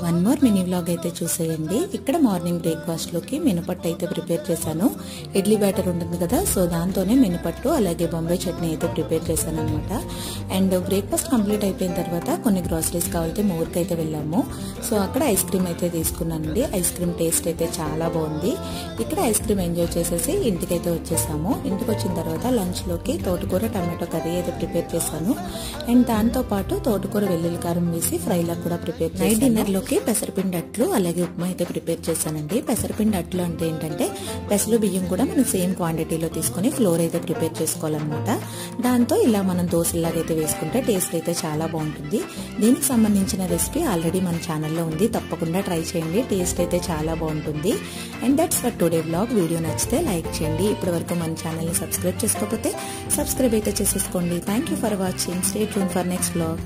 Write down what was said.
One more mini vlog అయితే చూసేయండి. ఇక్కడ మార్నింగ్ బ్రేక్ఫాస్ట్ లోకి మినపట్టు అయితే ప్రిపేర్ చేశాను. ఇడ్లీ బ్యాటర్ ఉంటుంది కదా, సో దాంతోనే మినపట్టు అలాగే బొంబాయి చట్నీ అయితే ప్రిపేర్ చేశాను అనమాట. అండ్ బ్రేక్ఫాస్ట్ కంప్లీట్ అయిపోయిన తర్వాత కొన్ని గ్రాసరీస్ కావాలంటే మోర్కి అయితే వెళ్ళాము. సో అక్కడ ఐస్ క్రీమ్ అయితే తీసుకున్నానండి. ఐస్ క్రీమ్ టేస్ట్ అయితే చాలా బాగుంది. ఇక్కడ ఐస్ క్రీమ్ ఎంజాయ్ చేసేసి ఇంటికైతే వచ్చేసాము. ఇంటికి వచ్చిన తర్వాత లంచ్ లోకి తోటకూర టమాటో కర్రీ అయితే ప్రిపేర్ చేశాను. అండ్ దాంతో పాటు తోటకూర వెల్లుల్లి కారం వేసి ఫ్రైలా కూడా ప్రిపేర్ చేశాను. నైట్ డిన్నర్ లోకి పెసరపిండి అట్లు అలాగే ఉప్మా అయితే ప్రిపేర్ చేశానండి. పెసరపిండి అట్లు అంటే ఏంటంటే పెసలు బియ్యం కూడా మనం సేమ్ క్వాంటిటీలో తీసుకుని ఫ్లోర్ అయితే ప్రిపేర్ చేసుకోవాలన్నమాట. దాంతో ఇలా మనం దోశలాగా అయితే వేసుకుంటే టేస్ట్ అయితే చాలా బాగుంటుంది. దీనికి సంబంధించిన రెసిపీ ఆల్రెడీ మన ఛానల్లో ఉంది, తప్పకుండా ట్రై చేయండి. టేస్ట్ అయితే చాలా బాగుంటుంది. And that's for today vlog. Video నచ్చితే లైక్ చేయండి. ఇప్పటి వరకు మన ఛానల్ని సబ్స్క్రైబ్ చేసుకోకపోతే సబ్స్క్రైబ్ అయితే చేసేసుకోండి. Thank you for watching. Stay tune for next vlog.